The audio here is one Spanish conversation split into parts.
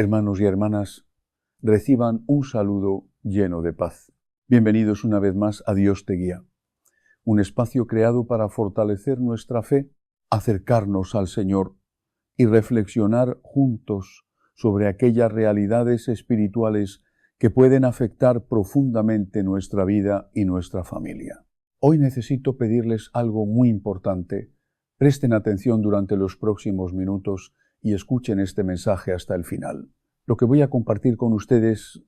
Hermanos y hermanas, reciban un saludo lleno de paz. Bienvenidos una vez más a Dios te guía, un espacio creado para fortalecer nuestra fe, acercarnos al Señor y reflexionar juntos sobre aquellas realidades espirituales que pueden afectar profundamente nuestra vida y nuestra familia. Hoy necesito pedirles algo muy importante. Presten atención durante los próximos minutos y escuchen este mensaje hasta el final. Lo que voy a compartir con ustedes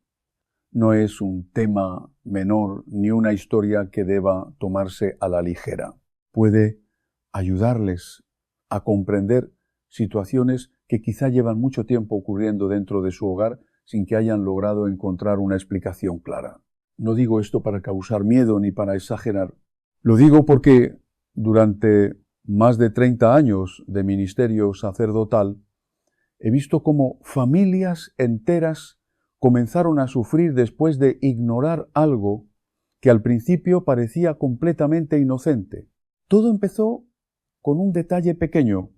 no es un tema menor ni una historia que deba tomarse a la ligera. Puede ayudarles a comprender situaciones que quizá llevan mucho tiempo ocurriendo dentro de su hogar sin que hayan logrado encontrar una explicación clara. No digo esto para causar miedo ni para exagerar. Lo digo porque durante más de 30 años de ministerio sacerdotal he visto cómo familias enteras comenzaron a sufrir después de ignorar algo que al principio parecía completamente inocente. Todo empezó con un detalle pequeño,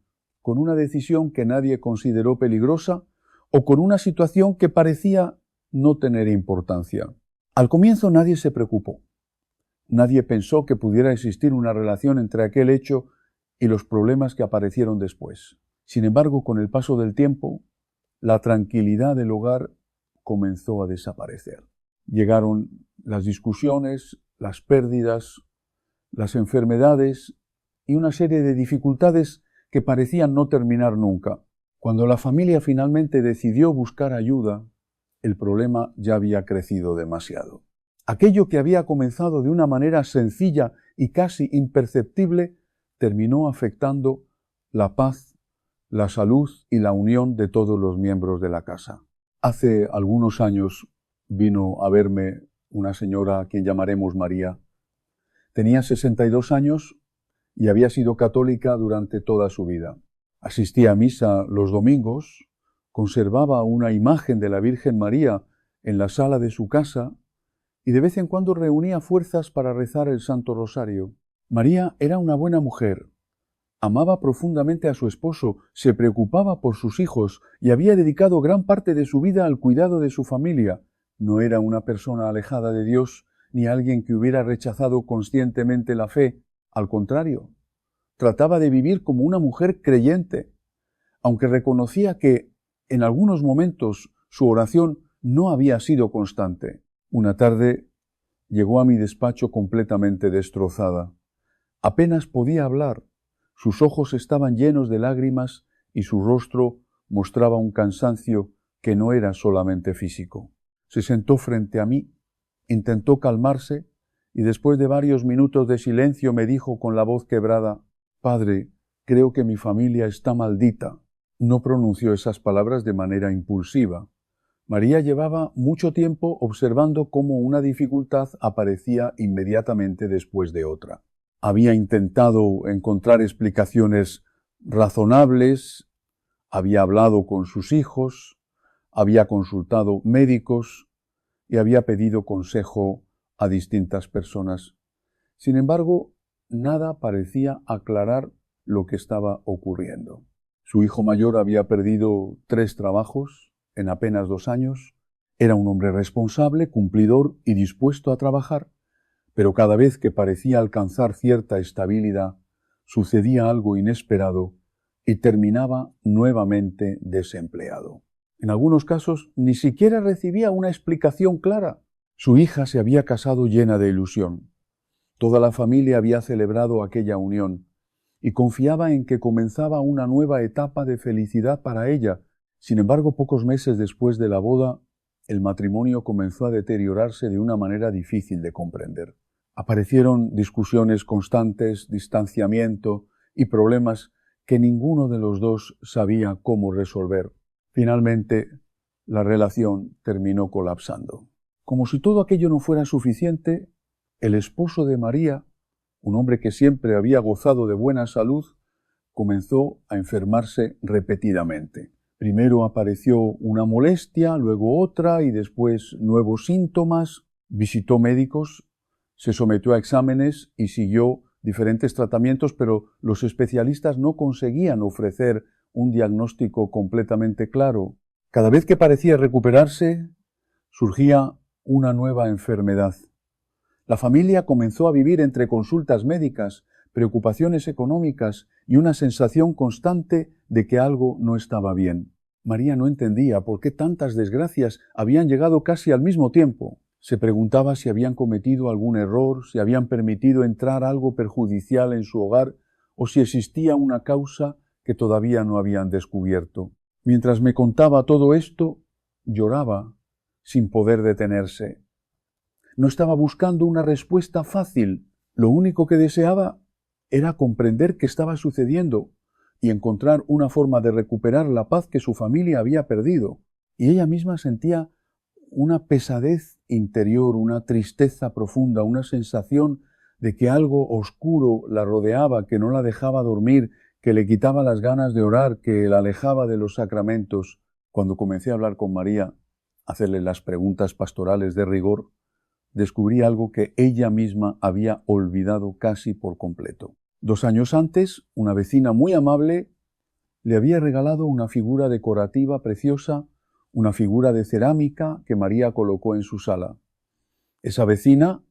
con una decisión que nadie consideró peligrosa o con una situación que parecía no tener importancia. Al comienzo nadie se preocupó. Nadie pensó que pudiera existir una relación entre aquel hecho y los problemas que aparecieron después. Sin embargo, con el paso del tiempo, la tranquilidad del hogar comenzó a desaparecer. Llegaron las discusiones, las pérdidas, las enfermedades y una serie de dificultades que parecían no terminar nunca. Cuando la familia finalmente decidió buscar ayuda, el problema ya había crecido demasiado. Aquello que había comenzado de una manera sencilla y casi imperceptible terminó afectando la paz, la salud y la unión de todos los miembros de la casa. Hace algunos años vino a verme una señora a quien llamaremos María. Tenía 62 años y había sido católica durante toda su vida. Asistía a misa los domingos, conservaba una imagen de la Virgen María en la sala de su casa y de vez en cuando reunía fuerzas para rezar el Santo Rosario. María era una buena mujer. Amaba profundamente a su esposo, se preocupaba por sus hijos y había dedicado gran parte de su vida al cuidado de su familia. No era una persona alejada de Dios ni alguien que hubiera rechazado conscientemente la fe. Al contrario, trataba de vivir como una mujer creyente, aunque reconocía que en algunos momentos su oración no había sido constante. Una tarde llegó a mi despacho completamente destrozada. Apenas podía hablar. Sus ojos estaban llenos de lágrimas y su rostro mostraba un cansancio que no era solamente físico. Se sentó frente a mí, intentó calmarse y después de varios minutos de silencio me dijo con la voz quebrada: «Padre, creo que mi familia está maldita». No pronunció esas palabras de manera impulsiva. María llevaba mucho tiempo observando cómo una dificultad aparecía inmediatamente después de otra. Había intentado encontrar explicaciones razonables, había hablado con sus hijos, había consultado médicos y había pedido consejo a distintas personas. Sin embargo, nada parecía aclarar lo que estaba ocurriendo. Su hijo mayor había perdido 3 trabajos en apenas 2 años. Era un hombre responsable, cumplidor y dispuesto a trabajar. Pero cada vez que parecía alcanzar cierta estabilidad, sucedía algo inesperado y terminaba nuevamente desempleado. En algunos casos ni siquiera recibía una explicación clara. Su hija se había casado llena de ilusión. Toda la familia había celebrado aquella unión y confiaba en que comenzaba una nueva etapa de felicidad para ella. Sin embargo, pocos meses después de la boda, el matrimonio comenzó a deteriorarse de una manera difícil de comprender. Aparecieron discusiones constantes, distanciamiento y problemas que ninguno de los dos sabía cómo resolver. Finalmente, la relación terminó colapsando. Como si todo aquello no fuera suficiente, el esposo de María, un hombre que siempre había gozado de buena salud, comenzó a enfermarse repetidamente. Primero apareció una molestia, luego otra y después nuevos síntomas. Visitó médicos, se sometió a exámenes y siguió diferentes tratamientos, pero los especialistas no conseguían ofrecer un diagnóstico completamente claro. Cada vez que parecía recuperarse, surgía una nueva enfermedad. La familia comenzó a vivir entre consultas médicas, preocupaciones económicas y una sensación constante de que algo no estaba bien. María no entendía por qué tantas desgracias habían llegado casi al mismo tiempo. Se preguntaba si habían cometido algún error, si habían permitido entrar algo perjudicial en su hogar o si existía una causa que todavía no habían descubierto. Mientras me contaba todo esto, lloraba sin poder detenerse. No estaba buscando una respuesta fácil. Lo único que deseaba era comprender qué estaba sucediendo y encontrar una forma de recuperar la paz que su familia había perdido. Y ella misma sentía una pesadez interior, una tristeza profunda, una sensación de que algo oscuro la rodeaba, que no la dejaba dormir, que le quitaba las ganas de orar, que la alejaba de los sacramentos. Cuando comencé a hablar con María, a hacerle las preguntas pastorales de rigor, descubrí algo que ella misma había olvidado casi por completo. 2 años antes, una vecina muy amable le había regalado una figura decorativa preciosa, una figura de cerámica que María colocó en su sala. Esa vecina,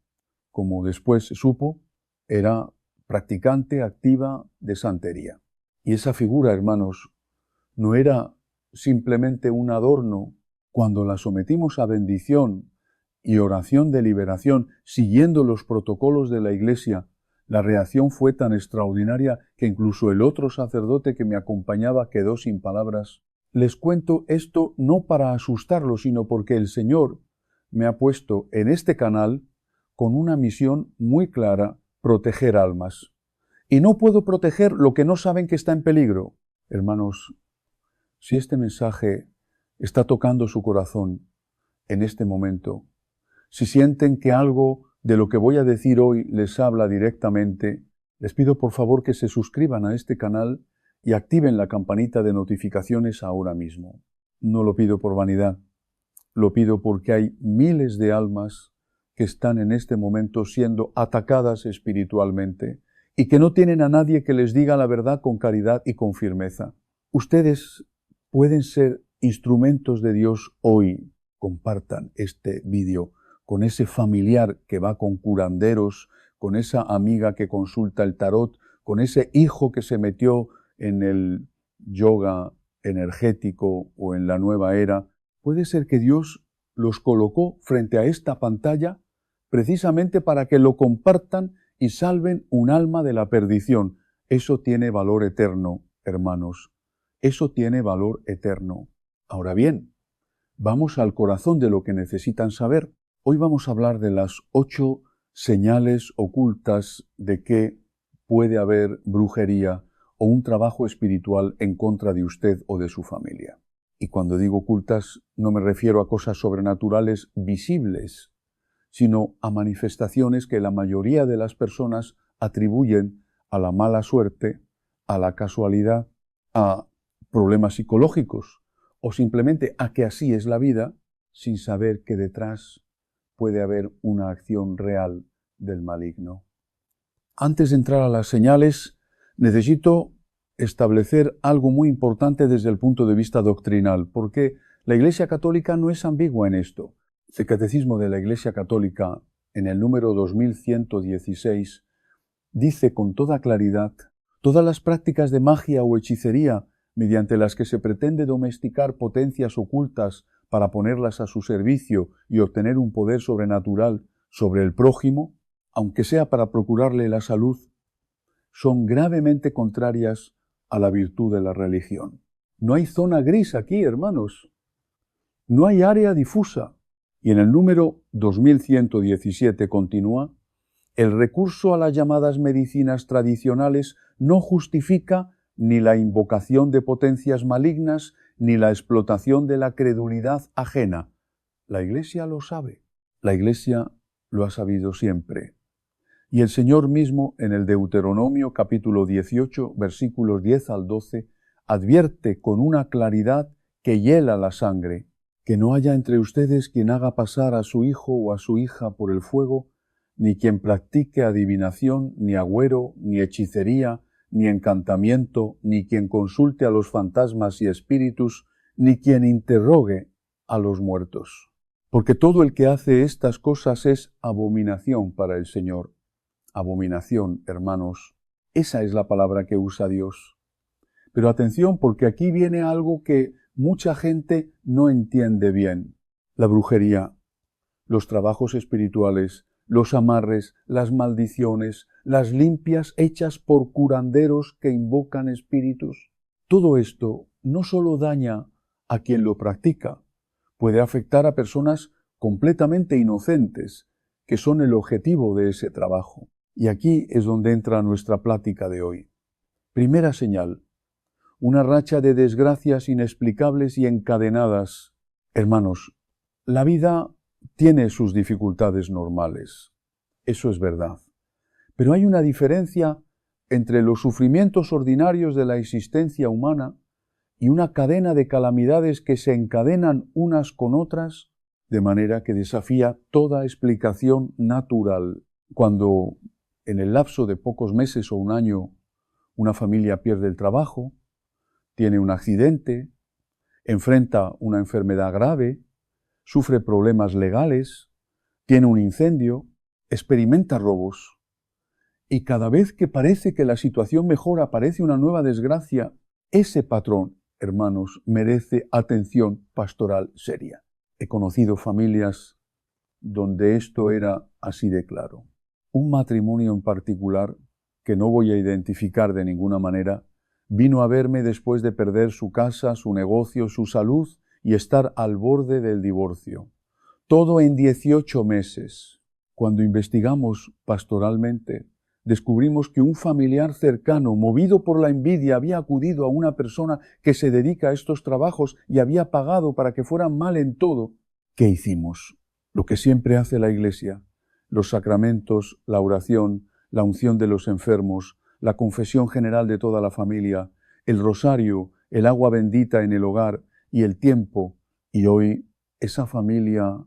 como después se supo, era practicante activa de santería. Y esa figura, hermanos, no era simplemente un adorno. Cuando la sometimos a bendición y oración de liberación, siguiendo los protocolos de la Iglesia, la reacción fue tan extraordinaria que incluso el otro sacerdote que me acompañaba quedó sin palabras. Les cuento esto no para asustarlos, sino porque el Señor me ha puesto en este canal con una misión muy clara: proteger almas. Y no puedo proteger lo que no saben que está en peligro. Hermanos, si este mensaje está tocando su corazón en este momento, si sienten que algo de lo que voy a decir hoy les habla directamente, les pido por favor que se suscriban a este canal y activen la campanita de notificaciones ahora mismo. No lo pido por vanidad, lo pido porque hay miles de almas que están en este momento siendo atacadas espiritualmente y que no tienen a nadie que les diga la verdad con caridad y con firmeza. Ustedes pueden ser instrumentos de Dios hoy. Compartan este vídeo con ese familiar que va con curanderos, con esa amiga que consulta el tarot, con ese hijo que se metió en el yoga energético o en la nueva era. Puede ser que Dios los colocó frente a esta pantalla precisamente para que lo compartan y salven un alma de la perdición. Eso tiene valor eterno, hermanos. Eso tiene valor eterno. Ahora bien, vamos al corazón de lo que necesitan saber. Hoy vamos a hablar de las 8 señales ocultas de que puede haber brujería o un trabajo espiritual en contra de usted o de su familia. Y cuando digo ocultas, no me refiero a cosas sobrenaturales visibles, sino a manifestaciones que la mayoría de las personas atribuyen a la mala suerte, a la casualidad, a problemas psicológicos o simplemente a que así es la vida, sin saber que detrás puede haber una acción real del maligno. Antes de entrar a las señales, necesito establecer algo muy importante desde el punto de vista doctrinal, porque la Iglesia Católica no es ambigua en esto. El Catecismo de la Iglesia Católica, en el número 2116, dice con toda claridad: todas las prácticas de magia o hechicería mediante las que se pretende domesticar potencias ocultas para ponerlas a su servicio y obtener un poder sobrenatural sobre el prójimo, aunque sea para procurarle la salud, son gravemente contrarias a la virtud de la religión. No hay zona gris aquí, hermanos. No hay área difusa. Y en el número 2117 continúa: el recurso a las llamadas medicinas tradicionales no justifica ni la invocación de potencias malignas, ni la explotación de la credulidad ajena. La Iglesia lo sabe. La Iglesia lo ha sabido siempre. Y el Señor mismo, en el Deuteronomio capítulo 18, versículos 10 al 12, advierte con una claridad que hiela la sangre: que no haya entre ustedes quien haga pasar a su hijo o a su hija por el fuego, ni quien practique adivinación, ni agüero, ni hechicería, ni encantamiento, ni quien consulte a los fantasmas y espíritus, ni quien interrogue a los muertos. Porque todo el que hace estas cosas es abominación para el Señor. Abominación, hermanos, esa es la palabra que usa Dios. Pero atención, porque aquí viene algo que mucha gente no entiende bien. La brujería, los trabajos espirituales, los amarres, las maldiciones, las limpias hechas por curanderos que invocan espíritus. Todo esto no solo daña a quien lo practica, puede afectar a personas completamente inocentes, que son el objetivo de ese trabajo. Y aquí es donde entra nuestra plática de hoy. Primera señal, una racha de desgracias inexplicables y encadenadas. Hermanos, la vida tiene sus dificultades normales, eso es verdad. Pero hay una diferencia entre los sufrimientos ordinarios de la existencia humana y una cadena de calamidades que se encadenan unas con otras, de manera que desafía toda explicación natural. Cuando en el lapso de pocos meses o un año una familia pierde el trabajo, tiene un accidente, enfrenta una enfermedad grave, sufre problemas legales, tiene un incendio, experimenta robos. Y cada vez que parece que la situación mejora, aparece una nueva desgracia, ese patrón, hermanos, merece atención pastoral seria. He conocido familias donde esto era así de claro. Un matrimonio en particular, que no voy a identificar de ninguna manera, vino a verme después de perder su casa, su negocio, su salud y estar al borde del divorcio. Todo en 18 meses. Cuando investigamos pastoralmente, descubrimos que un familiar cercano, movido por la envidia, había acudido a una persona que se dedica a estos trabajos y había pagado para que fueran mal en todo. ¿Qué hicimos? Lo que siempre hace la Iglesia: los sacramentos, la oración, la unción de los enfermos, la confesión general de toda la familia, el rosario, el agua bendita en el hogar y el tiempo. Y hoy esa familia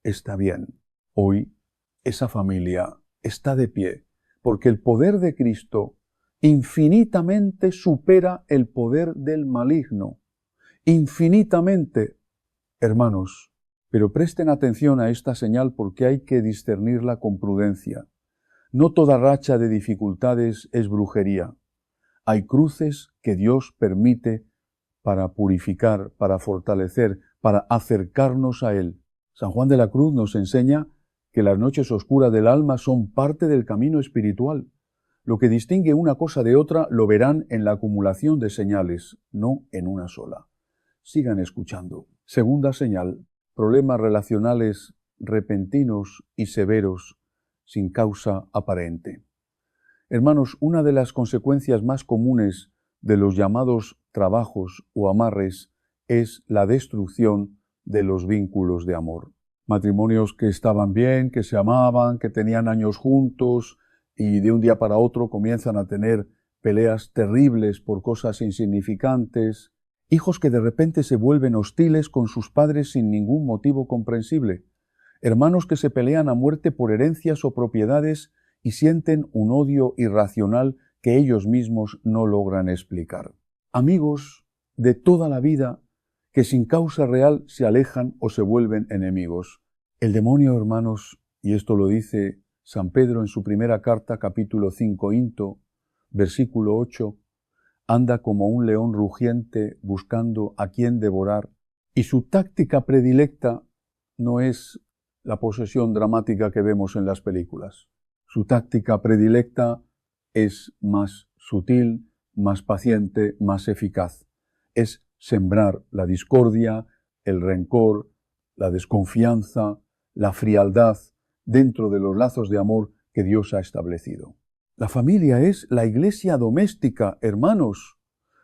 está bien. Hoy esa familia está de pie, porque el poder de Cristo infinitamente supera el poder del maligno. Infinitamente, hermanos. Pero presten atención a esta señal porque hay que discernirla con prudencia. No toda racha de dificultades es brujería. Hay cruces que Dios permite para purificar, para fortalecer, para acercarnos a Él. San Juan de la Cruz nos enseña que las noches oscuras del alma son parte del camino espiritual. Lo que distingue una cosa de otra lo verán en la acumulación de señales, no en una sola. Sigan escuchando. Segunda señal: problemas relacionales repentinos y severos, sin causa aparente. Hermanos, una de las consecuencias más comunes de los llamados trabajos o amarres es la destrucción de los vínculos de amor. Matrimonios que estaban bien, que se amaban, que tenían años juntos y de un día para otro comienzan a tener peleas terribles por cosas insignificantes. Hijos que de repente se vuelven hostiles con sus padres sin ningún motivo comprensible. Hermanos que se pelean a muerte por herencias o propiedades y sienten un odio irracional que ellos mismos no logran explicar. Amigos de toda la vida que sin causa real se alejan o se vuelven enemigos. El demonio, hermanos, y esto lo dice San Pedro en su primera carta, capítulo 5, versículo 8, anda como un león rugiente buscando a quien devorar, y su táctica predilecta no es la posesión dramática que vemos en las películas. Su táctica predilecta es más sutil, más paciente, más eficaz. Es sembrar la discordia, el rencor, la desconfianza, la frialdad dentro de los lazos de amor que Dios ha establecido. La familia es la iglesia doméstica, hermanos.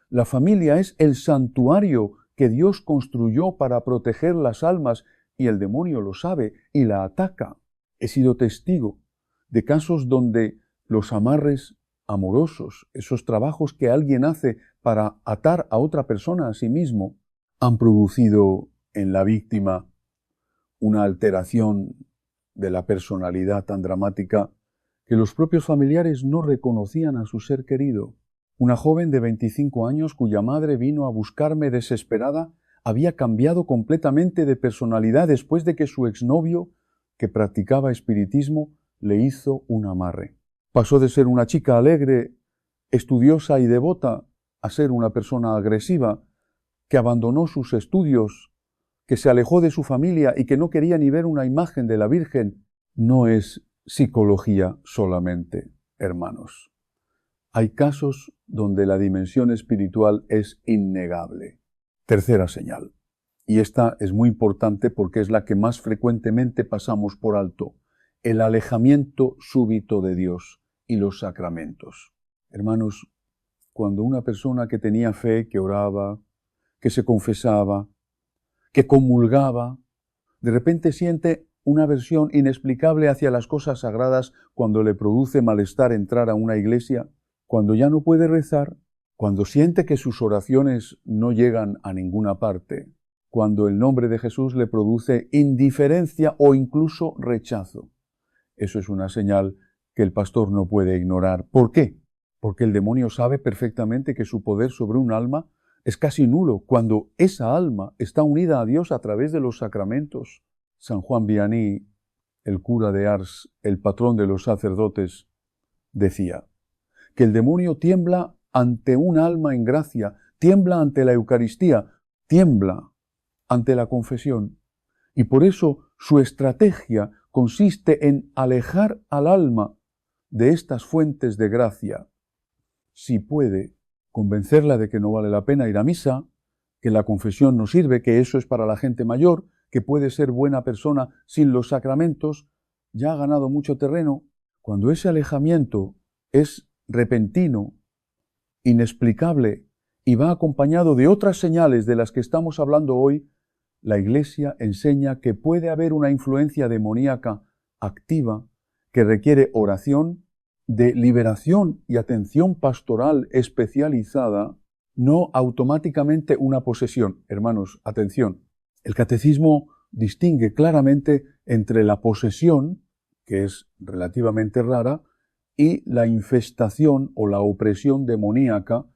La familia es el santuario que Dios construyó para proteger las almas y el demonio lo sabe y la ataca. He sido testigo de casos donde los amarres amorosos, esos trabajos que alguien hace para atar a otra persona a sí mismo, han producido en la víctima una alteración de la personalidad tan dramática que los propios familiares no reconocían a su ser querido. Una joven de 25 años cuya madre vino a buscarme desesperada había cambiado completamente de personalidad después de que su exnovio, que practicaba espiritismo, le hizo un amarre. Pasó de ser una chica alegre, estudiosa y devota a ser una persona agresiva, que abandonó sus estudios, que se alejó de su familia y que no quería ni ver una imagen de la Virgen. No es psicología solamente, hermanos. Hay casos donde la dimensión espiritual es innegable. Tercera señal, y esta es muy importante porque es la que más frecuentemente pasamos por alto: el alejamiento súbito de Dios y los sacramentos. Hermanos, cuando una persona que tenía fe, que oraba, que se confesaba, que comulgaba, de repente siente una aversión inexplicable hacia las cosas sagradas, cuando le produce malestar entrar a una iglesia, cuando ya no puede rezar, cuando siente que sus oraciones no llegan a ninguna parte, cuando el nombre de Jesús le produce indiferencia o incluso rechazo. Eso es una señal que el pastor no puede ignorar. ¿Por qué? Porque el demonio sabe perfectamente que su poder sobre un alma es casi nulo cuando esa alma está unida a Dios a través de los sacramentos. San Juan Vianney, el cura de Ars, el patrón de los sacerdotes, decía que el demonio tiembla ante un alma en gracia, tiembla ante la Eucaristía, tiembla ante la confesión. Y por eso su estrategia consiste en alejar al alma de estas fuentes de gracia. Si puede, convencerla de que no vale la pena ir a misa, que la confesión no sirve, que eso es para la gente mayor, que puede ser buena persona sin los sacramentos, ya ha ganado mucho terreno. Cuando ese alejamiento es repentino, inexplicable y va acompañado de otras señales de las que estamos hablando hoy, la Iglesia enseña que puede haber una influencia demoníaca activa que requiere oración, de liberación y atención pastoral especializada, no automáticamente una posesión. Hermanos, atención. El catecismo distingue claramente entre la posesión, que es relativamente rara, y la infestación o la opresión demoníaca,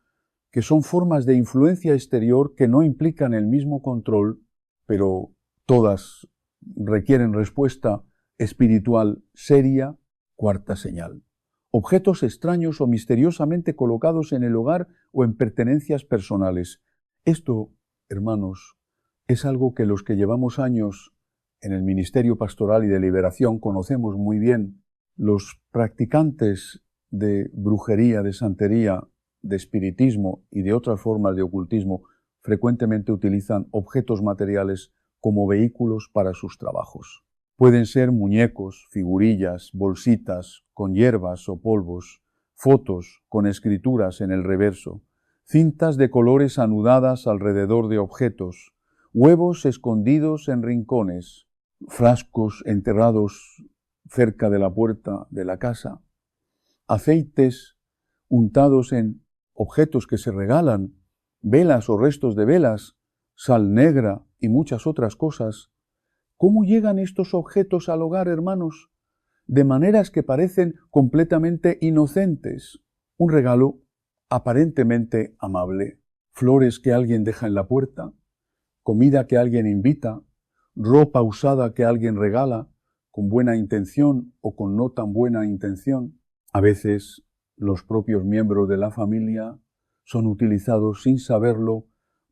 que son formas de influencia exterior que no implican el mismo control, pero todas requieren respuesta espiritual seria. Cuarta señal: objetos extraños o misteriosamente colocados en el hogar o en pertenencias personales. Esto, hermanos, es algo que los que llevamos años en el ministerio pastoral y de liberación conocemos muy bien. Los practicantes de brujería, de santería, de espiritismo y de otras formas de ocultismo frecuentemente utilizan objetos materiales como vehículos para sus trabajos. Pueden ser muñecos, figurillas, bolsitas con hierbas o polvos, fotos con escrituras en el reverso, cintas de colores anudadas alrededor de objetos, huevos escondidos en rincones, frascos enterrados cerca de la puerta de la casa, aceites untados en objetos que se regalan, velas o restos de velas, sal negra y muchas otras cosas. ¿Cómo llegan estos objetos al hogar, hermanos? De maneras que parecen completamente inocentes. Un regalo aparentemente amable, flores que alguien deja en la puerta, comida que alguien invita, ropa usada que alguien regala, con buena intención o con no tan buena intención. A veces los propios miembros de la familia son utilizados sin saberlo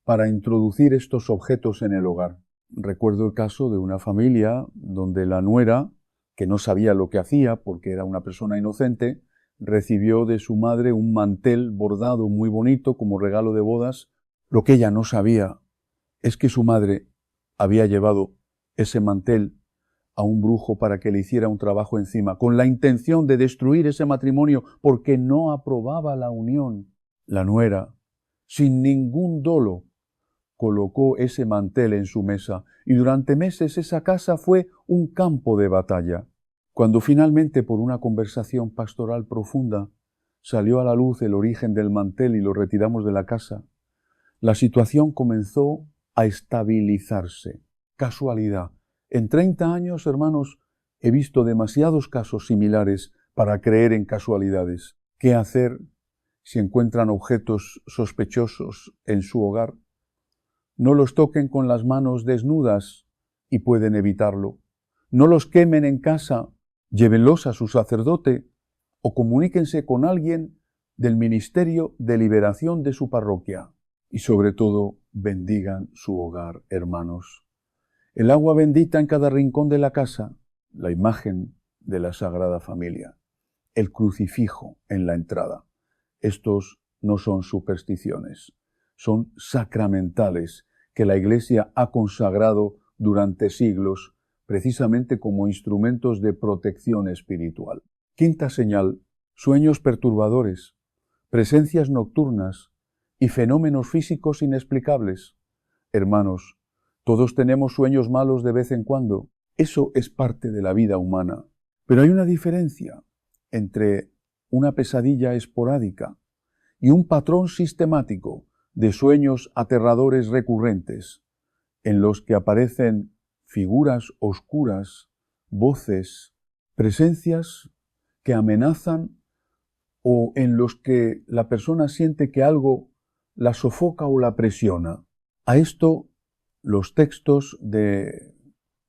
para introducir estos objetos en el hogar. Recuerdo el caso de una familia donde la nuera, que no sabía lo que hacía porque era una persona inocente, recibió de su madre un mantel bordado muy bonito como regalo de bodas. Lo que ella no sabía es que su madre había llevado ese mantel a un brujo para que le hiciera un trabajo encima, con la intención de destruir ese matrimonio porque no aprobaba la unión. La nuera, sin ningún dolo, colocó ese mantel en su mesa y durante meses esa casa fue un campo de batalla. Cuando finalmente, por una conversación pastoral profunda, salió a la luz el origen del mantel y lo retiramos de la casa, la situación comenzó a estabilizarse. Casualidad. En 30 años, hermanos, he visto demasiados casos similares para creer en casualidades. ¿Qué hacer si encuentran objetos sospechosos en su hogar? no los toquen con las manos desnudas y pueden evitarlo. No los quemen en casa, llévenlos a su sacerdote o comuníquense con alguien del ministerio de liberación de su parroquia. Y sobre todo, bendigan su hogar, hermanos. El agua bendita en cada rincón de la casa, la imagen de la Sagrada Familia, el crucifijo en la entrada. Estos no son supersticiones, son sacramentales que la Iglesia ha consagrado durante siglos precisamente como instrumentos de protección espiritual. Quinta señal: sueños perturbadores, presencias nocturnas y fenómenos físicos inexplicables. Hermanos, todos tenemos sueños malos de vez en cuando. Eso es parte de la vida humana. Pero hay una diferencia entre una pesadilla esporádica y un patrón sistemático de sueños aterradores recurrentes, en los que aparecen figuras oscuras, voces, presencias que amenazan o en los que la persona siente que algo la sofoca o la presiona. A esto los textos de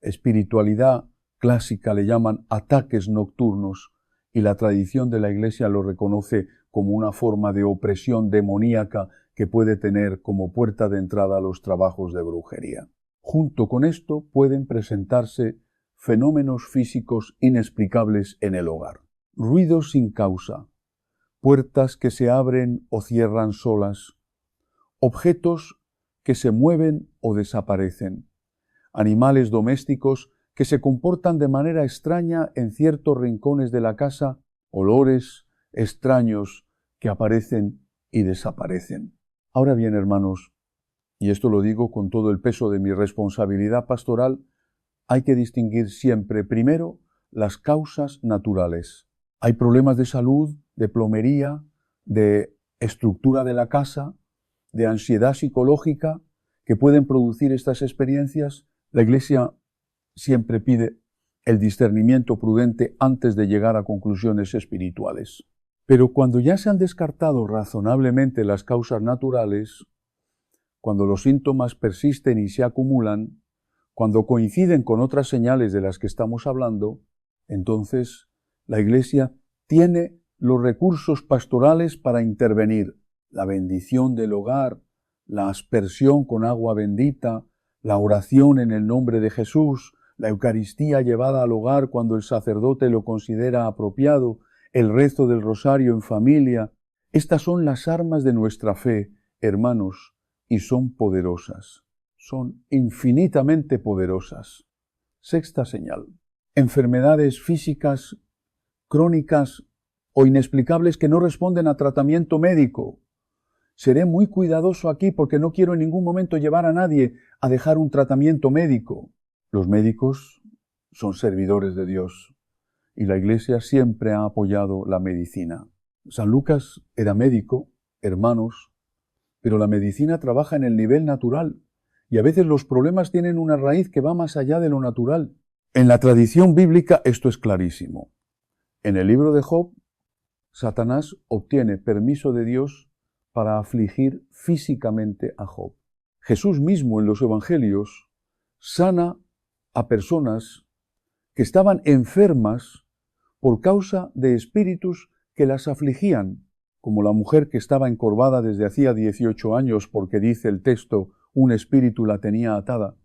espiritualidad clásica le llaman ataques nocturnos y la tradición de la Iglesia lo reconoce como una forma de opresión demoníaca que puede tener como puerta de entrada a los trabajos de brujería. Junto con esto pueden presentarse fenómenos físicos inexplicables en el hogar. Ruidos sin causa, puertas que se abren o cierran solas, objetos que se mueven o desaparecen, animales domésticos que se comportan de manera extraña en ciertos rincones de la casa, olores extraños que aparecen y desaparecen. Ahora bien, hermanos, y esto lo digo con todo el peso de mi responsabilidad pastoral, hay que distinguir siempre, primero, las causas naturales. Hay problemas de salud, de plomería, de estructura de la casa, de ansiedad psicológica que pueden producir estas experiencias. La Iglesia siempre pide el discernimiento prudente antes de llegar a conclusiones espirituales. Pero cuando ya se han descartado razonablemente las causas naturales, cuando los síntomas persisten y se acumulan, cuando coinciden con otras señales de las que estamos hablando, entonces la Iglesia tiene los recursos pastorales para intervenir. La bendición del hogar, la aspersión con agua bendita, la oración en el nombre de Jesús, la Eucaristía llevada al hogar cuando el sacerdote lo considera apropiado, el rezo del rosario en familia. Estas son las armas de nuestra fe, hermanos, y son poderosas. Son infinitamente poderosas. Sexta señal: enfermedades físicas, crónicas o inexplicables que no responden a tratamiento médico. Seré muy cuidadoso aquí porque no quiero en ningún momento llevar a nadie a dejar un tratamiento médico. Los médicos son servidores de Dios y la Iglesia siempre ha apoyado la medicina. San Lucas era médico, hermanos, pero la medicina trabaja en el nivel natural y a veces los problemas tienen una raíz que va más allá de lo natural. En la tradición bíblica esto es clarísimo. En el libro de Job, Satanás obtiene permiso de Dios para afligir físicamente a Job. Jesús mismo en los evangelios sana a personas que estaban enfermas por causa de espíritus que las afligían, como la mujer que estaba encorvada desde hacía 18 años porque dice el texto, un espíritu la tenía atada.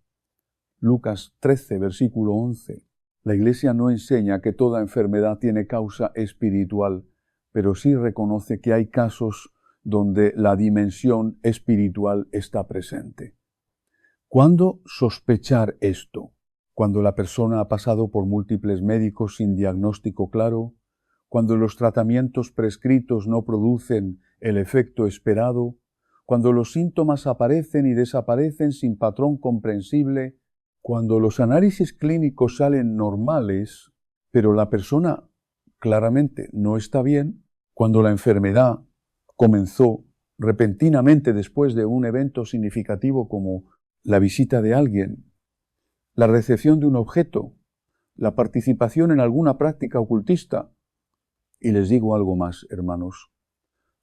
Lucas 13, versículo 11. La Iglesia no enseña que toda enfermedad tiene causa espiritual, pero sí reconoce que hay casos donde la dimensión espiritual está presente. ¿Cuándo sospechar esto? Cuando la persona ha pasado por múltiples médicos sin diagnóstico claro, cuando los tratamientos prescritos no producen el efecto esperado, cuando los síntomas aparecen y desaparecen sin patrón comprensible, cuando los análisis clínicos salen normales, pero la persona claramente no está bien, cuando la enfermedad comenzó repentinamente después de un evento significativo como la visita de alguien, la recepción de un objeto, la participación en alguna práctica ocultista. Y les digo algo más, hermanos,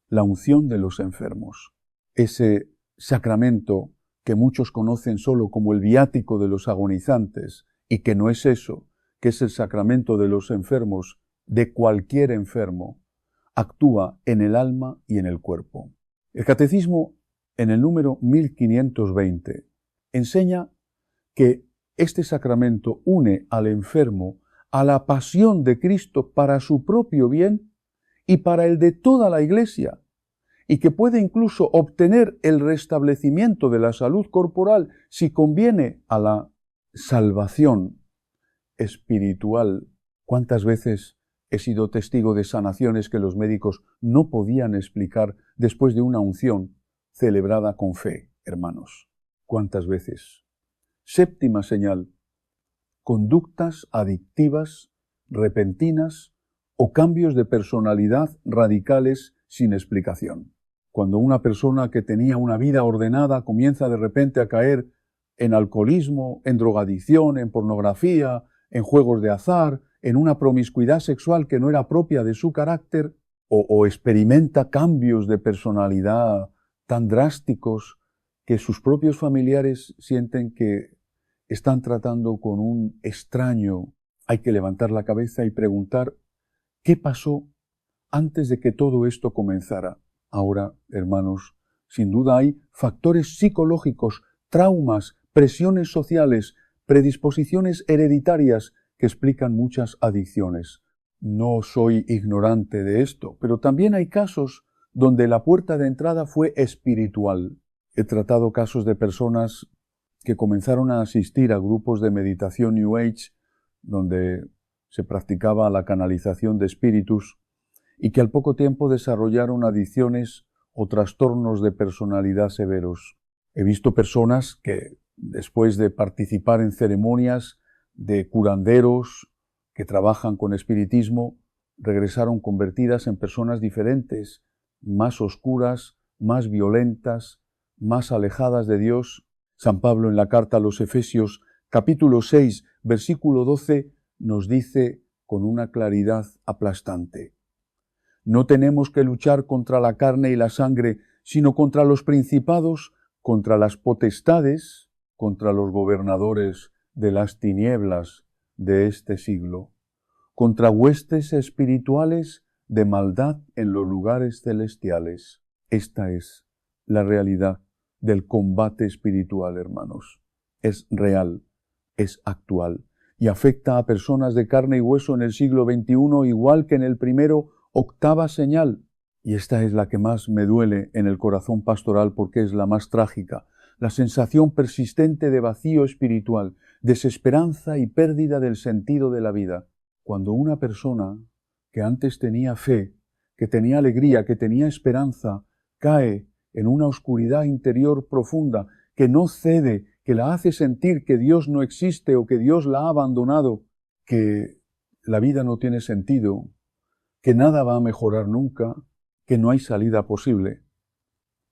la unción de los enfermos, ese sacramento que muchos conocen solo como el viático de los agonizantes, y que no es eso, que es el sacramento de los enfermos, de cualquier enfermo, actúa en el alma y en el cuerpo. El Catecismo, en el número 1520, enseña que este sacramento une al enfermo a la pasión de Cristo para su propio bien y para el de toda la Iglesia, y que puede incluso obtener el restablecimiento de la salud corporal si conviene a la salvación espiritual. ¿Cuántas veces he sido testigo de sanaciones que los médicos no podían explicar después de una unción celebrada con fe, hermanos? ¿Cuántas veces? Séptima señal: conductas adictivas, repentinas o cambios de personalidad radicales sin explicación. Cuando una persona que tenía una vida ordenada comienza de repente a caer en alcoholismo, en drogadicción, en pornografía, en juegos de azar, en una promiscuidad sexual que no era propia de su carácter, o experimenta cambios de personalidad tan drásticos que sus propios familiares sienten que están tratando con un extraño, hay que levantar la cabeza y preguntar ¿qué pasó antes de que todo esto comenzara? Ahora, hermanos, sin duda hay factores psicológicos, traumas, presiones sociales, predisposiciones hereditarias que explican muchas adicciones. No soy ignorante de esto, pero también hay casos donde la puerta de entrada fue espiritual. He tratado casos de personas que comenzaron a asistir a grupos de meditación New Age, donde se practicaba la canalización de espíritus, y que al poco tiempo desarrollaron adicciones o trastornos de personalidad severos. He visto personas que, después de participar en ceremonias de curanderos que trabajan con espiritismo, regresaron convertidas en personas diferentes, más oscuras, más violentas, más alejadas de Dios. San Pablo, en la carta a los Efesios, capítulo 6, versículo 12, nos dice con una claridad aplastante: no tenemos que luchar contra la carne y la sangre, sino contra los principados, contra las potestades, contra los gobernadores de las tinieblas de este siglo, contra huestes espirituales de maldad en los lugares celestiales. Esta es la realidad del combate espiritual, hermanos. Es real, es actual y afecta a personas de carne y hueso en el siglo XXI igual que en el primero. Octava señal, y esta es la que más me duele en el corazón pastoral porque es la más trágica: la sensación persistente de vacío espiritual, desesperanza y pérdida del sentido de la vida. Cuando una persona que antes tenía fe, que tenía alegría, que tenía esperanza, cae en una oscuridad interior profunda que no cede, que la hace sentir que Dios no existe o que Dios la ha abandonado, que la vida no tiene sentido, que nada va a mejorar nunca, que no hay salida posible.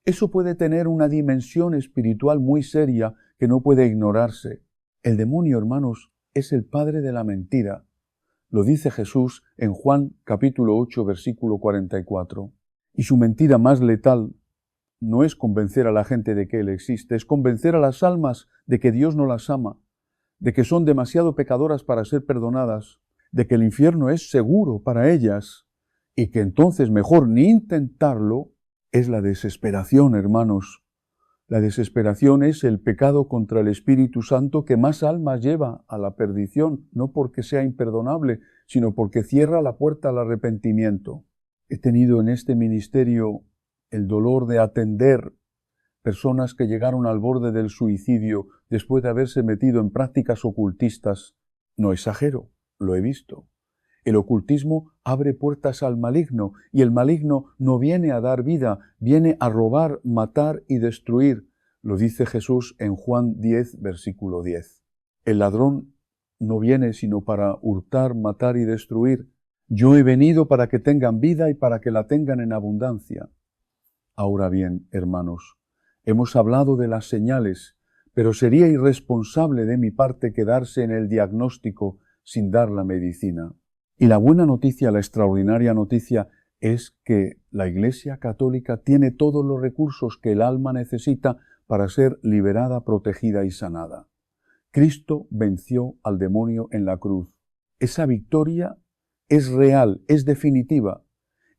Eso puede tener una dimensión espiritual muy seria que no puede ignorarse. El demonio, hermanos, es el padre de la mentira. Lo dice Jesús en Juan capítulo 8, versículo 44. Y su mentira más letal no es convencer a la gente de que Él existe, es convencer a las almas de que Dios no las ama, de que son demasiado pecadoras para ser perdonadas, de que el infierno es seguro para ellas y que entonces mejor ni intentarlo. Es la desesperación, hermanos. La desesperación es el pecado contra el Espíritu Santo que más almas lleva a la perdición, no porque sea imperdonable, sino porque cierra la puerta al arrepentimiento. He tenido en este ministerio el dolor de atender personas que llegaron al borde del suicidio después de haberse metido en prácticas ocultistas. No exagero, lo he visto. El ocultismo abre puertas al maligno y el maligno no viene a dar vida, viene a robar, matar y destruir. Lo dice Jesús en Juan 10, versículo 10. El ladrón no viene sino para hurtar, matar y destruir. Yo he venido para que tengan vida y para que la tengan en abundancia. Ahora bien, hermanos, hemos hablado de las señales, pero sería irresponsable de mi parte quedarse en el diagnóstico sin dar la medicina. Y la buena noticia, la extraordinaria noticia, es que la Iglesia Católica tiene todos los recursos que el alma necesita para ser liberada, protegida y sanada. Cristo venció al demonio en la cruz. Esa victoria es real, es definitiva,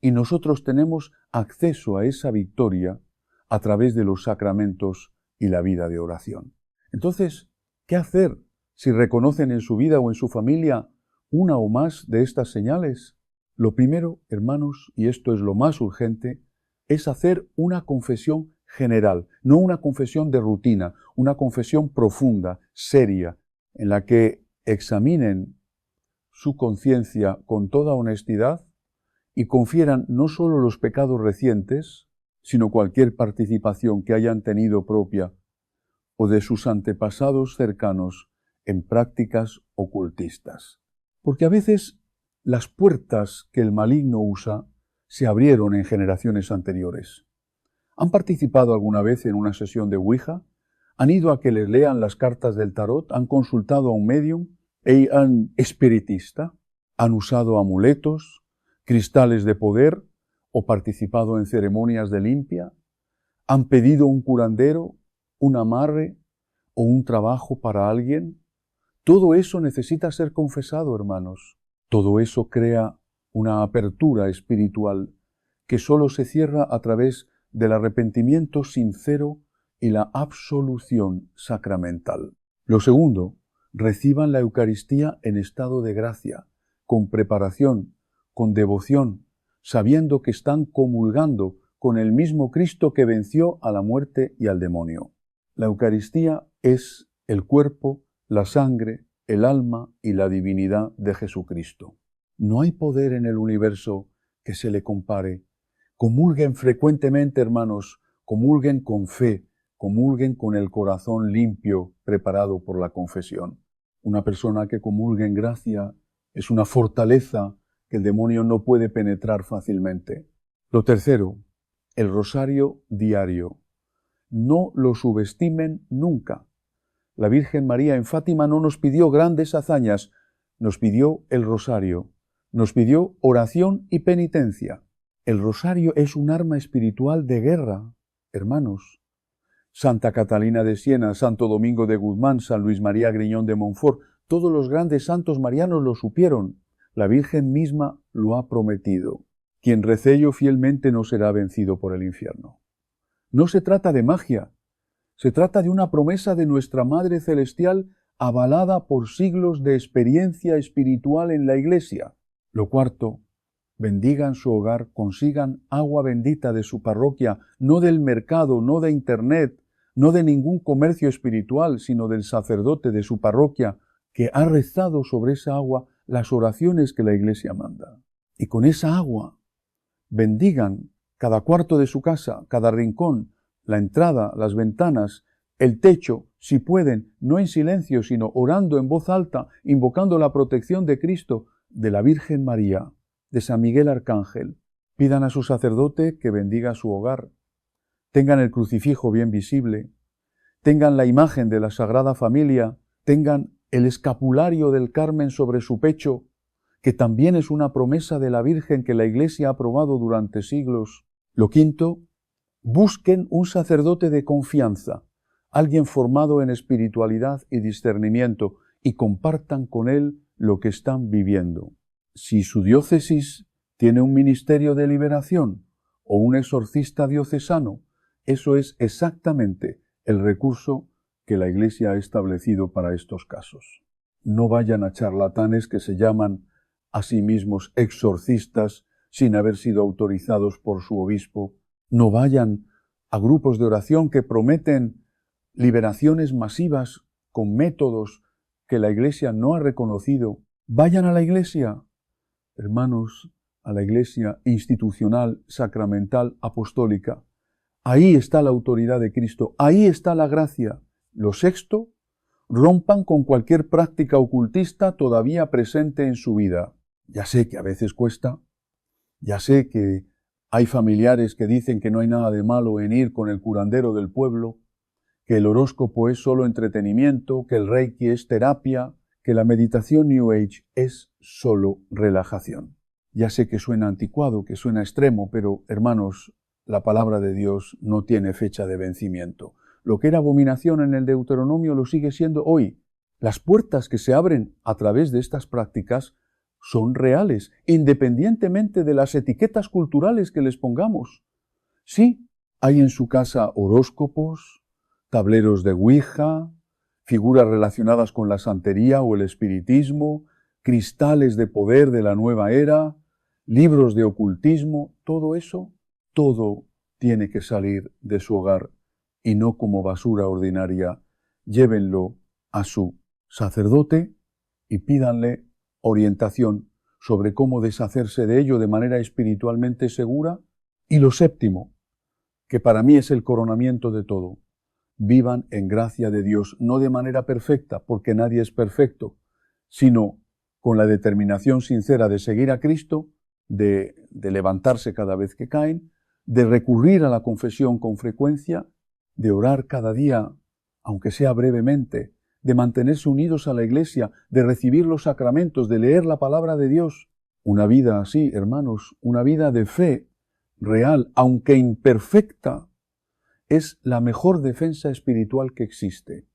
y nosotros tenemos acceso a esa victoria a través de los sacramentos y la vida de oración. Entonces, ¿qué hacer si reconocen en su vida o en su familia una o más de estas señales? Lo primero, hermanos, y esto es lo más urgente, es hacer una confesión general, no una confesión de rutina, una confesión profunda, seria, en la que examinen su conciencia con toda honestidad y confieran no solo los pecados recientes, sino cualquier participación que hayan tenido propia o de sus antepasados cercanos en prácticas ocultistas. Porque a veces las puertas que el maligno usa se abrieron en generaciones anteriores. ¿Han participado alguna vez en una sesión de Ouija? ¿Han ido a que les lean las cartas del tarot? ¿Han consultado a un medium? ¿Han espiritista? ¿Han usado amuletos, cristales de poder o participado en ceremonias de limpia? ¿Han pedido un curandero, un amarre o un trabajo para alguien? Todo eso necesita ser confesado, hermanos. Todo eso crea una apertura espiritual que solo se cierra a través del arrepentimiento sincero y la absolución sacramental. Lo segundo, reciban la Eucaristía en estado de gracia, con preparación, con devoción, sabiendo que están comulgando con el mismo Cristo que venció a la muerte y al demonio. La Eucaristía es el cuerpo, la sangre, el alma y la divinidad de Jesucristo. No hay poder en el universo que se le compare. Comulguen frecuentemente, hermanos, comulguen con fe, comulguen con el corazón limpio, preparado por la confesión. Una persona que comulgue en gracia es una fortaleza que el demonio no puede penetrar fácilmente. Lo tercero, el rosario diario. No lo subestimen nunca. La Virgen María en Fátima no nos pidió grandes hazañas, nos pidió el rosario, nos pidió oración y penitencia. El rosario es un arma espiritual de guerra, hermanos. Santa Catalina de Siena, Santo Domingo de Guzmán, San Luis María Griñón de Montfort, todos los grandes santos marianos lo supieron. La Virgen misma lo ha prometido. Quien rece ello fielmente no será vencido por el infierno. No se trata de magia, se trata de una promesa de nuestra Madre Celestial avalada por siglos de experiencia espiritual en la Iglesia. Lo cuarto, bendigan su hogar, consigan agua bendita de su parroquia, no del mercado, no de internet, no de ningún comercio espiritual, sino del sacerdote de su parroquia, que ha rezado sobre esa agua las oraciones que la Iglesia manda. Y con esa agua, bendigan cada cuarto de su casa, cada rincón, la entrada, las ventanas, el techo, si pueden, no en silencio, sino orando en voz alta, invocando la protección de Cristo, de la Virgen María, de San Miguel Arcángel. Pidan a su sacerdote que bendiga su hogar. Tengan el crucifijo bien visible. Tengan la imagen de la Sagrada Familia. Tengan el escapulario del Carmen sobre su pecho, que también es una promesa de la Virgen que la Iglesia ha aprobado durante siglos. Lo quinto, busquen un sacerdote de confianza, alguien formado en espiritualidad y discernimiento, y compartan con él lo que están viviendo. Si su diócesis tiene un ministerio de liberación o un exorcista diocesano, eso es exactamente el recurso que la Iglesia ha establecido para estos casos. No vayan a charlatanes que se llaman a sí mismos exorcistas sin haber sido autorizados por su obispo. No vayan a grupos de oración que prometen liberaciones masivas con métodos que la Iglesia no ha reconocido. Vayan a la Iglesia, hermanos, a la Iglesia institucional, sacramental, apostólica. Ahí está la autoridad de Cristo, ahí está la gracia. Lo sexto, rompan con cualquier práctica ocultista todavía presente en su vida. Ya sé que a veces cuesta, ya sé que hay familiares que dicen que no hay nada de malo en ir con el curandero del pueblo, que el horóscopo es solo entretenimiento, que el Reiki es terapia, que la meditación New Age es solo relajación. Ya sé que suena anticuado, que suena extremo, pero hermanos, la palabra de Dios no tiene fecha de vencimiento. Lo que era abominación en el Deuteronomio lo sigue siendo hoy. Las puertas que se abren a través de estas prácticas son reales, independientemente de las etiquetas culturales que les pongamos. Sí, hay en su casa horóscopos, tableros de Ouija, figuras relacionadas con la santería o el espiritismo, cristales de poder de la nueva era, libros de ocultismo, todo eso, todo tiene que salir de su hogar y no como basura ordinaria. Llévenlo a su sacerdote y pídanle orientación sobre cómo deshacerse de ello de manera espiritualmente segura. Y lo séptimo, que para mí es el coronamiento de todo, vivan en gracia de Dios, no de manera perfecta, porque nadie es perfecto, sino con la determinación sincera de seguir a Cristo, de levantarse cada vez que caen, de recurrir a la confesión con frecuencia, de orar cada día, aunque sea brevemente, de mantenerse unidos a la Iglesia, de recibir los sacramentos, de leer la palabra de Dios. Una vida así, hermanos, una vida de fe real, aunque imperfecta, es la mejor defensa espiritual que existe.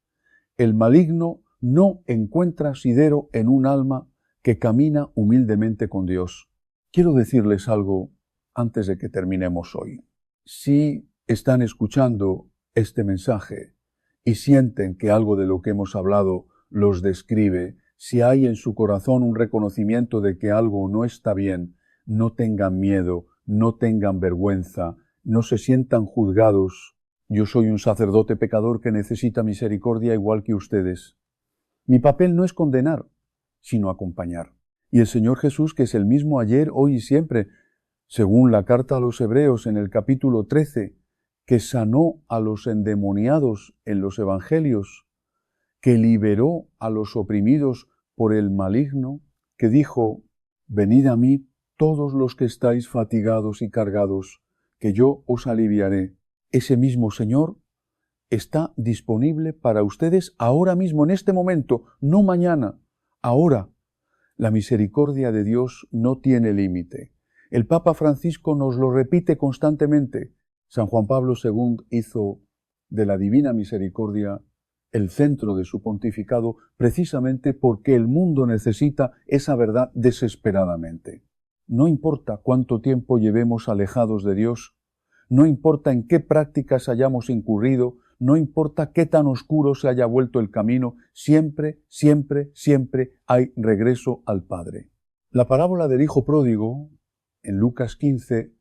El maligno no encuentra asidero en un alma que camina humildemente con Dios. Quiero decirles algo antes de que terminemos hoy. Si están escuchando este mensaje y sienten que algo de lo que hemos hablado los describe, si hay en su corazón un reconocimiento de que algo no está bien, no tengan miedo, no tengan vergüenza, no se sientan juzgados. Yo soy un sacerdote pecador que necesita misericordia igual que ustedes. Mi papel no es condenar, sino acompañar. Y el Señor Jesús, que es el mismo ayer, hoy y siempre, según la carta a los Hebreos en el capítulo 13, que sanó a los endemoniados en los evangelios, que liberó a los oprimidos por el maligno, que dijo, venid a mí todos los que estáis fatigados y cargados, que yo os aliviaré. Ese mismo Señor está disponible para ustedes ahora mismo, en este momento, no mañana, ahora. La misericordia de Dios no tiene límite. El Papa Francisco nos lo repite constantemente. San Juan Pablo II hizo de la Divina Misericordia el centro de su pontificado precisamente porque el mundo necesita esa verdad desesperadamente. No importa cuánto tiempo llevemos alejados de Dios, no importa en qué prácticas hayamos incurrido, no importa qué tan oscuro se haya vuelto el camino, siempre, siempre, siempre hay regreso al Padre. La parábola del Hijo Pródigo, en Lucas 15,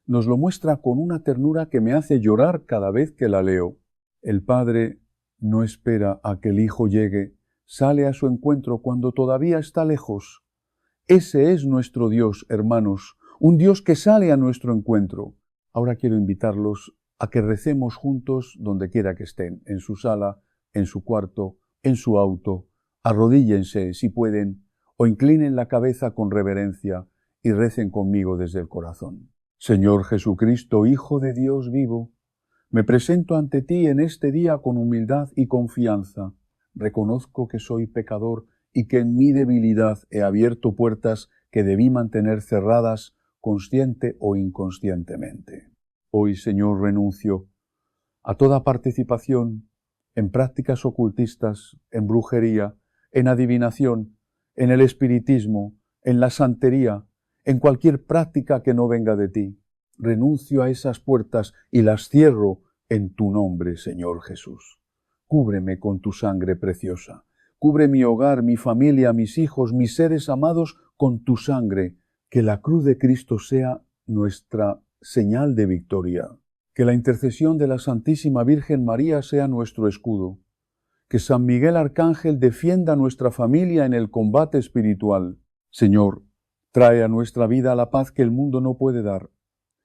nos lo muestra con una ternura que me hace llorar cada vez que la leo. El Padre no espera a que el Hijo llegue, sale a su encuentro cuando todavía está lejos. Ese es nuestro Dios, hermanos, un Dios que sale a nuestro encuentro. Ahora quiero invitarlos a que recemos juntos donde quiera que estén, en su sala, en su cuarto, en su auto. Arrodíllense si pueden, o inclinen la cabeza con reverencia y recen conmigo desde el corazón. Señor Jesucristo, Hijo de Dios vivo, me presento ante ti en este día con humildad y confianza. Reconozco que soy pecador y que en mi debilidad he abierto puertas que debí mantener cerradas consciente o inconscientemente. Hoy, Señor, renuncio a toda participación en prácticas ocultistas, en brujería, en adivinación, en el espiritismo, en la santería, en cualquier práctica que no venga de ti. Renuncio a esas puertas y las cierro en tu nombre, Señor Jesús. Cúbreme con tu sangre preciosa. Cubre mi hogar, mi familia, mis hijos, mis seres amados con tu sangre. Que la cruz de Cristo sea nuestra señal de victoria. Que la intercesión de la Santísima Virgen María sea nuestro escudo. Que San Miguel Arcángel defienda a nuestra familia en el combate espiritual. Señor, trae a nuestra vida la paz que el mundo no puede dar.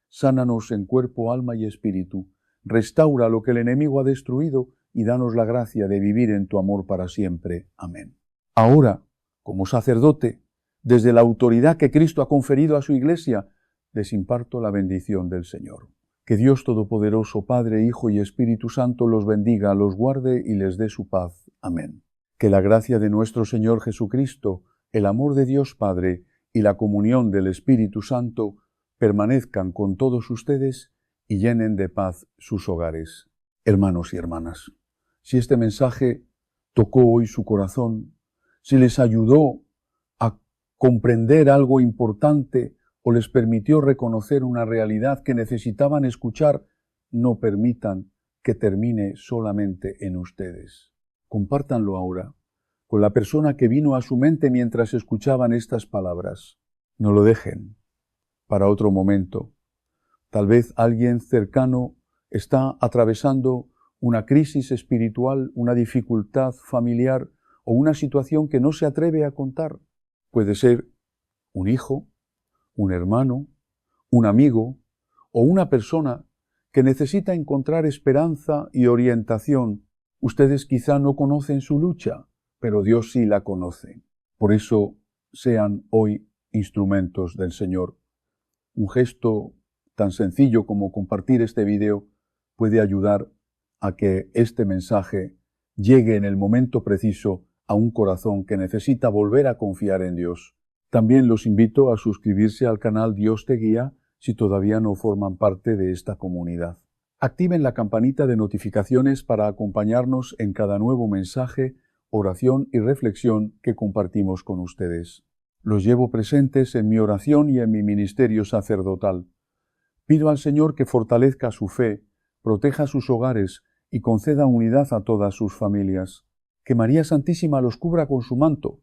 Sánanos en cuerpo, alma y espíritu. Restaura lo que el enemigo ha destruido y danos la gracia de vivir en tu amor para siempre. Amén. Ahora, como sacerdote, desde la autoridad que Cristo ha conferido a su Iglesia, les imparto la bendición del Señor. Que Dios Todopoderoso, Padre, Hijo y Espíritu Santo los bendiga, los guarde y les dé su paz. Amén. Que la gracia de nuestro Señor Jesucristo, el amor de Dios Padre y la comunión del Espíritu Santo permanezcan con todos ustedes y llenen de paz sus hogares. Hermanos y hermanas, si este mensaje tocó hoy su corazón, si les ayudó a comprender algo importante o les permitió reconocer una realidad que necesitaban escuchar, no permitan que termine solamente en ustedes. Compártanlo ahora con la persona que vino a su mente mientras escuchaban estas palabras. No lo dejen para otro momento. Tal vez alguien cercano está atravesando una crisis espiritual, una dificultad familiar o una situación que no se atreve a contar. Puede ser un hijo, un hermano, un amigo o una persona que necesita encontrar esperanza y orientación. Ustedes quizá no conocen su lucha, pero Dios sí la conoce. Por eso sean hoy instrumentos del Señor. Un gesto tan sencillo como compartir este video puede ayudar a que este mensaje llegue en el momento preciso a un corazón que necesita volver a confiar en Dios. También los invito a suscribirse al canal Dios te guía si todavía no forman parte de esta comunidad. Activen la campanita de notificaciones para acompañarnos en cada nuevo mensaje, oración y reflexión que compartimos con ustedes. Los llevo presentes en mi oración y en mi ministerio sacerdotal. Pido al Señor que fortalezca su fe, proteja sus hogares y conceda unidad a todas sus familias. Que María Santísima los cubra con su manto,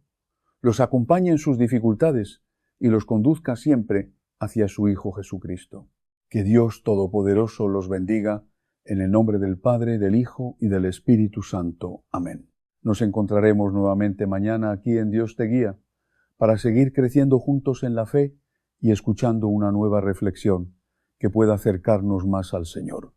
los acompañe en sus dificultades y los conduzca siempre hacia su Hijo Jesucristo. Que Dios Todopoderoso los bendiga, en el nombre del Padre, del Hijo y del Espíritu Santo. Amén. Nos encontraremos nuevamente mañana aquí en Dios te guía, para seguir creciendo juntos en la fe y escuchando una nueva reflexión que pueda acercarnos más al Señor.